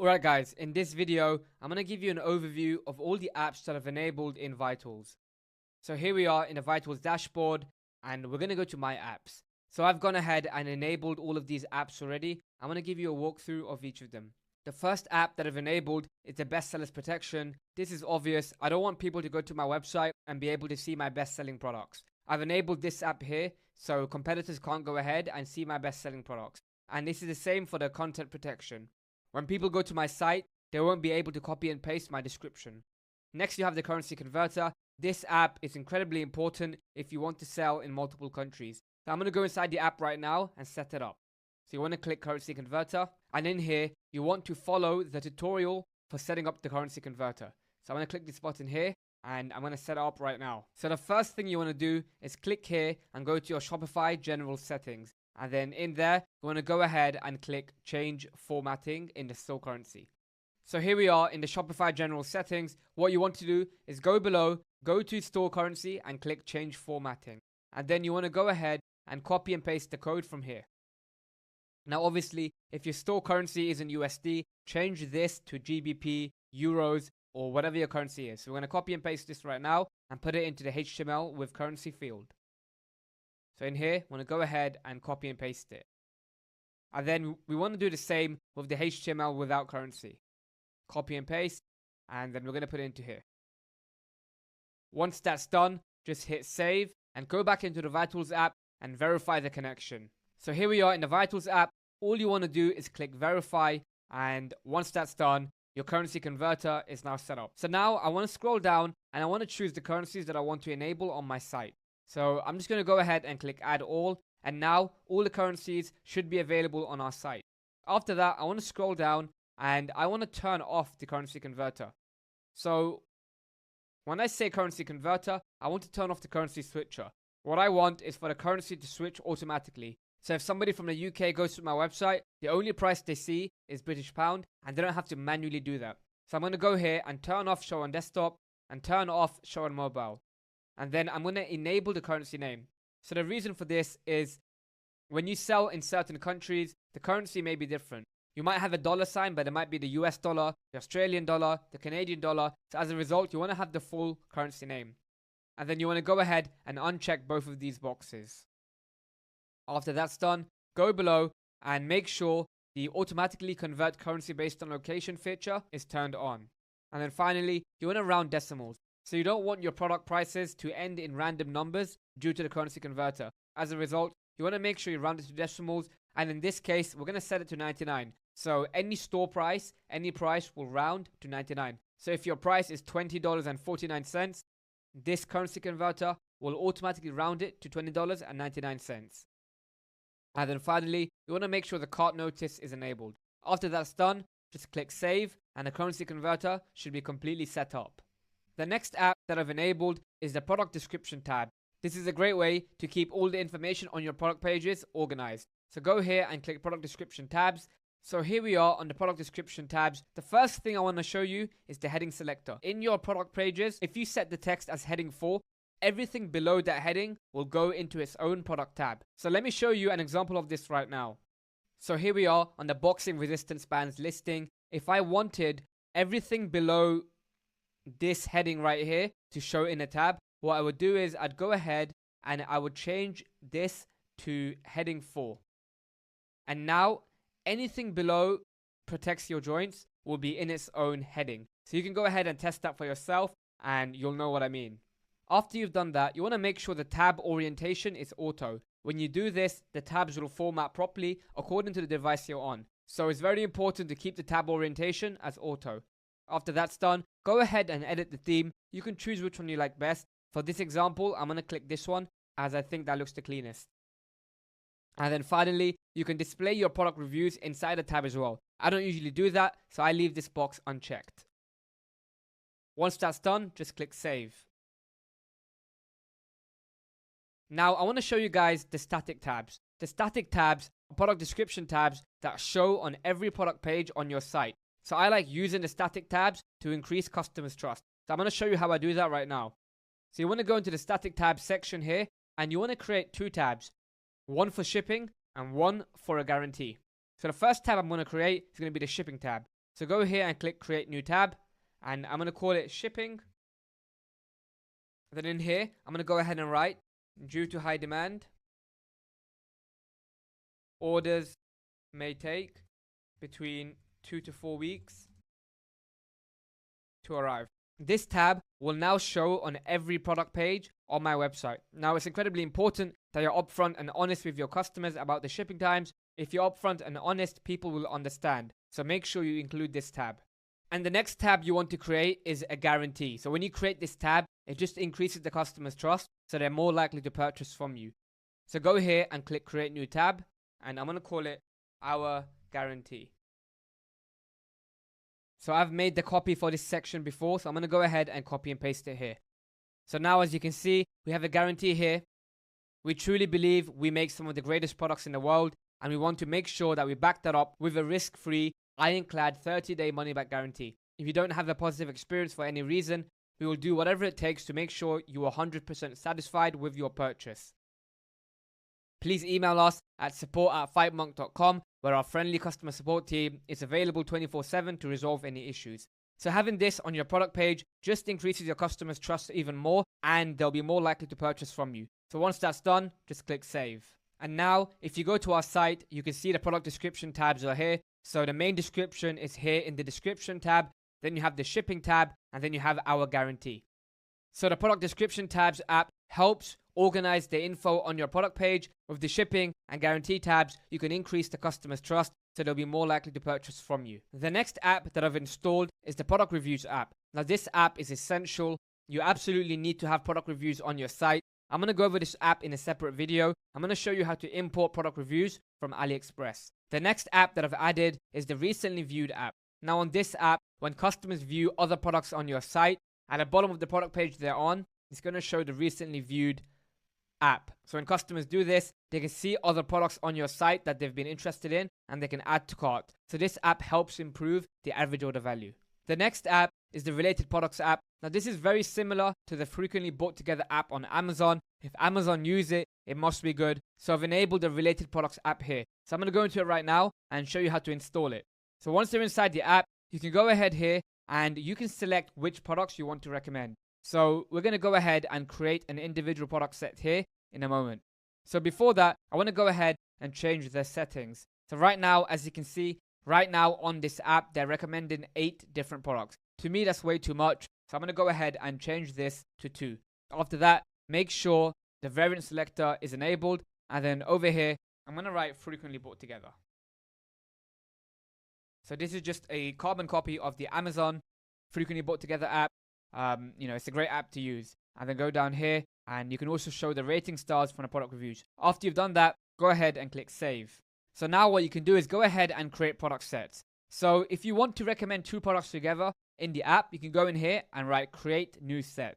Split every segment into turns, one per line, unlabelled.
Alright guys, in this video, I'm going to give you an overview of all the apps that I've enabled in Vitals. So here we are in the Vitals dashboard, and we're going to go to My Apps. So I've gone ahead and enabled all of these apps already. I'm going to give you a walkthrough of each of them. The first app that I've enabled is the bestsellers protection. This is obvious. I don't want people to go to my website and be able to see my best-selling products. I've enabled this app here, so competitors can't go ahead and see my best-selling products. And this is the same for the content protection. When people go to my site, they won't be able to copy and paste my description. Next, you have the currency converter. This app is incredibly important if you want to sell in multiple countries. So I'm going to go inside the app right now and set it up. So you want to click currency converter, and in here, you want to follow the tutorial for setting up the currency converter. So I'm going to click this button here, and I'm going to set it up right now. So the first thing you want to do is click here and go to your Shopify general settings. And then in there, you want to go ahead and click change formatting in the store currency. So here we are in the Shopify general settings. What you want to do is go below, go to store currency and click change formatting. And then you want to go ahead and copy and paste the code from here. Now obviously, if your store currency is in USD, change this to GBP, Euros, or whatever your currency is. So we're going to copy and paste this right now and put it into the HTML with currency field. So in here, we want to go ahead and copy and paste it. And then we want to do the same with the HTML without currency. Copy and paste, and then we're going to put it into here. Once that's done, just hit save and go back into the Vitals app and verify the connection. So here we are in the Vitals app. All you want to do is click verify, and once that's done, your currency converter is now set up. So now I want to scroll down and I want to choose the currencies that I want to enable on my site. So I'm just going to go ahead and click add all, and now all the currencies should be available on our site. After that, I want to scroll down and I want to turn off the currency converter. So when I say currency converter, I want to turn off the currency switcher. What I want is for the currency to switch automatically. So if somebody from the UK goes to my website, the only price they see is British pound, and they don't have to manually do that. So I'm going to go here and turn off show on desktop and turn off show on mobile. And then I'm going to enable the currency name. So the reason for this is when you sell in certain countries, the currency may be different. You might have a dollar sign, but it might be the US dollar, the Australian dollar, the Canadian dollar. So as a result, you want to have the full currency name. And then you want to go ahead and uncheck both of these boxes. After that's done, go below and make sure the automatically convert currency based on location feature is turned on. And then finally, you want to round decimals. So you don't want your product prices to end in random numbers due to the currency converter. As a result, you want to make sure you round it to decimals. And in this case, we're going to set it to 99. So any store price, any price will round to 99. So if your price is $20.49, this currency converter will automatically round it to $20.99. And then finally, you want to make sure the cart notice is enabled. After that's done, just click save and the currency converter should be completely set up. The next app that I've enabled is the product description tab. This is a great way to keep all the information on your product pages organized. So go here and click product description tabs. So here we are on the product description tabs. The first thing I want to show you is the heading selector. In your product pages, if you set the text as heading 4, everything below that heading will go into its own product tab. So let me show you an example of this right now. So here we are on the boxing resistance bands listing. If I wanted everything below this heading right here to show in a tab, what I would do is I'd go ahead and I would change this to heading 4. And now anything below protects your joints will be in its own heading. So you can go ahead and test that for yourself and you'll know what I mean. After you've done that, you want to make sure the tab orientation is auto. When you do this, the tabs will format properly according to the device you're on. So it's very important to keep the tab orientation as auto. After that's done, go ahead and edit the theme. You can choose which one you like best. For this example, I'm going to click this one as I think that looks the cleanest. And then finally, you can display your product reviews inside the tab as well. I don't usually do that, so I leave this box unchecked. Once that's done, just click save. Now I want to show you guys the static tabs. The static tabs are product description tabs that show on every product page on your site. So I like using the static tabs to increase customers' trust. So I'm going to show you how I do that right now. So you want to go into the static tabs section here and you want to create 2 tabs. One for shipping and one for a guarantee. So the first tab I'm going to create is going to be the shipping tab. So go here and click create new tab, and I'm going to call it shipping. Then in here, I'm going to go ahead and write, due to high demand, orders may take between 2 to 4 weeks to arrive. This tab will now show on every product page on my website. Now, it's incredibly important that you're upfront and honest with your customers about the shipping times. If you're upfront and honest, people will understand. So make sure you include this tab. And the next tab you want to create is a guarantee. So when you create this tab, it just increases the customer's trust, so they're more likely to purchase from you. So go here and click create new tab, and I'm going to call it our guarantee. So I've made the copy for this section before, so I'm going to go ahead and copy and paste it here. So now, as you can see, we have a guarantee here. We truly believe we make some of the greatest products in the world, and we want to make sure that we back that up with a risk-free, ironclad 30-day money-back guarantee. If you don't have a positive experience for any reason, we will do whatever it takes to make sure you are 100% satisfied with your purchase. Please email us at support@fightmonk.com, where our friendly customer support team is available 24/7 to resolve any issues. So having this on your product page just increases your customers' trust even more, and they'll be more likely to purchase from you. So once that's done, just click save. And now, if you go to our site, you can see the product description tabs are here. So the main description is here in the description tab. Then you have the shipping tab, and then you have our guarantee. So the product description tabs app helps organize the info on your product page. With the shipping and guarantee tabs, you can increase the customer's trust, so they'll be more likely to purchase from you. The next app that I've installed is the product reviews app. Now this app is essential. You absolutely need to have product reviews on your site. I'm going to go over this app in a separate video. I'm going to show you how to import product reviews from AliExpress. The next app that I've added is the recently viewed app. Now on this app, when customers view other products on your site, at the bottom of the product page they're on, it's going to show the recently viewed app. So when customers do this, they can see other products on your site that they've been interested in, and they can add to cart. So this app helps improve the average order value. The next app is the related products app. Now this is very similar to the frequently bought together app on Amazon. If Amazon use it, it must be good. So I've enabled the related products app here. So I'm going to go into it right now and show you how to install it. So once you're inside the app, you can go ahead here and you can select which products you want to recommend. So we're going to go ahead and create an individual product set here in a moment. So before that, I want to go ahead and change the settings. So right now, as you can see, right now on this app, they're recommending 8 different products. To me, that's way too much. So I'm going to go ahead and change this to 2. After that, make sure the variant selector is enabled. And then over here, I'm going to write frequently bought together. So this is just a carbon copy of the Amazon frequently bought together app. It's a great app to use. And then go down here and you can also show the rating stars from the product reviews. After you've done that, go ahead and click save. So now what you can do is go ahead and create product sets. So if you want to recommend 2 products together in the app, you can go in here and write create new set.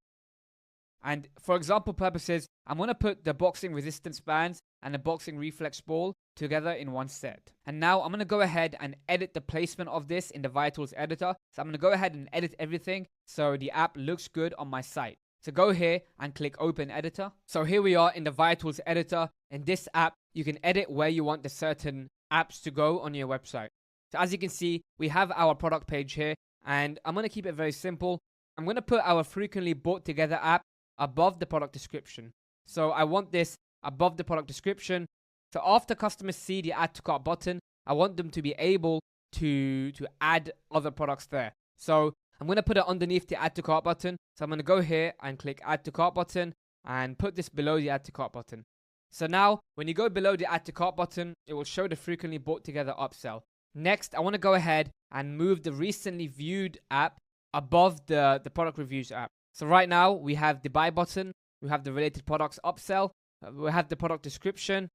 And for example purposes, I'm going to put the boxing resistance bands and the boxing reflex ball together in one set. And now I'm going to go ahead and edit the placement of this in the Vitals editor. So I'm going to go ahead and edit everything so the app looks good on my site. So go here and click open editor. So here we are in the Vitals editor. In this app, you can edit where you want the certain apps to go on your website. So as you can see, we have our product page here, and I'm going to keep it very simple. I'm going to put our frequently bought together app above the product description. So I want this above the product description. So after customers see the add to cart button, I want them to be able to add other products there. So I'm going to put it underneath the add to cart button. So I'm going to go here and click add to cart button and put this below the add to cart button. So now when you go below the add to cart button, it will show the frequently bought together upsell. Next, I want to go ahead and move the recently viewed app above the product reviews app. So right now we have the buy button, we have the related products upsell, we have the product description,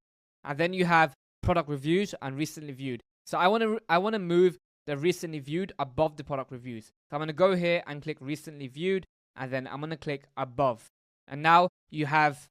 and then you have product reviews and recently viewed. So I want to move the recently viewed above the product reviews. So I'm going to go here and click recently viewed, and then I'm going to click above. And now you have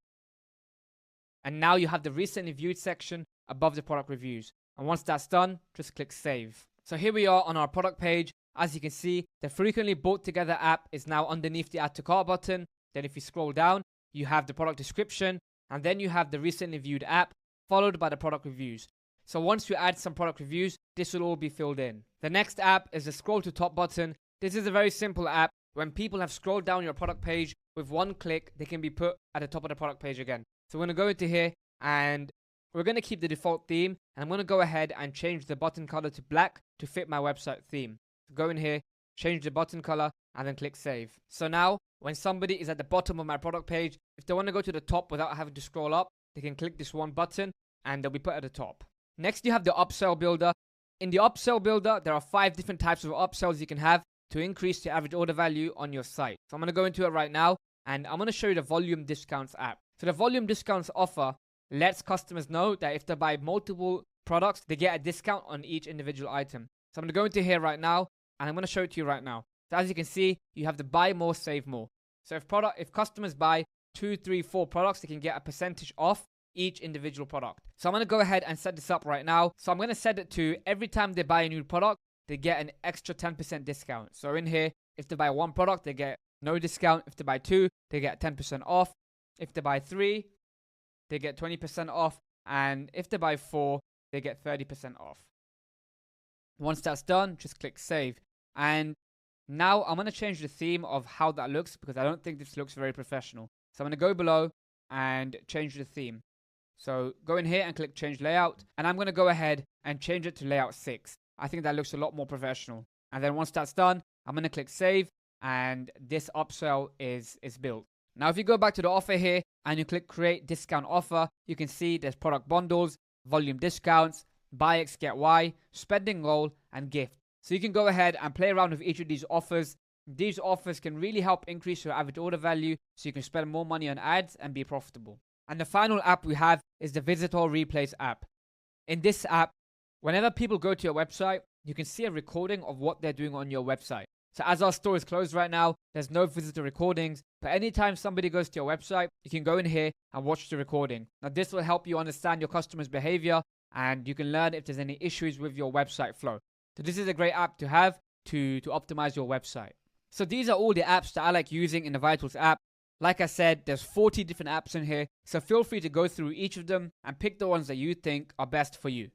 the recently viewed section above the product reviews. And once that's done, just click save. So here we are on our product page. As you can see, the frequently bought together app is now underneath the add to cart button. Then if you scroll down, you have the product description, and then you have the recently viewed app, followed by the product reviews. So once you add some product reviews, this will all be filled in. The next app is the scroll to top button. This is a very simple app. When people have scrolled down your product page, with one click, they can be put at the top of the product page again. So we're going to go into here and we're going to keep the default theme. And I'm going to go ahead and change the button color to black to fit my website theme. So go in here, change the button color, and then click save. So now when somebody is at the bottom of my product page, if they want to go to the top without having to scroll up, they can click this one button and they'll be put at the top. Next, you have the upsell builder. In the upsell builder, there are 5 different types of upsells you can have to increase the average order value on your site. So I'm going to go into it right now and I'm going to show you the volume discounts app. So the volume discounts offer lets customers know that if they buy multiple products, they get a discount on each individual item. So I'm going to go into here right now and I'm going to show it to you right now. So as you can see, you have the buy more, save more. So if customers buy 2, 3, 4 products, they can get a percentage off each individual product. So I'm going to go ahead and set this up right now. So I'm going to set it to every time they buy a new product, they get an extra 10% discount. So in here, if they buy 1 product, they get no discount. If they buy 2, they get 10% off. If they buy 3, they get 20% off. And if they buy 4, they get 30% off. Once that's done, just click save. And now I'm going to change the theme of how that looks because I don't think this looks very professional. So I'm going to go below and change the theme. So go in here and click change layout. And I'm going to go ahead and change it to layout 6. I think that looks a lot more professional. And then once that's done, I'm going to click save and this upsell is built. Now, if you go back to the offer here and you click create discount offer, you can see there's product bundles, volume discounts, buy X, get Y, spending goal, and gift. So you can go ahead and play around with each of these offers. These offers can really help increase your average order value so you can spend more money on ads and be profitable. And the final app we have is the visitor replace app. In this app, whenever people go to your website, you can see a recording of what they're doing on your website. So as our store is closed right now, there's no visitor recordings. But anytime somebody goes to your website, you can go in here and watch the recording. Now this will help you understand your customers' behavior and you can learn if there's any issues with your website flow. So this is a great app to have to optimize your website. So these are all the apps that I like using in the Vitals app. Like I said, there's 40 different apps in here. So feel free to go through each of them and pick the ones that you think are best for you.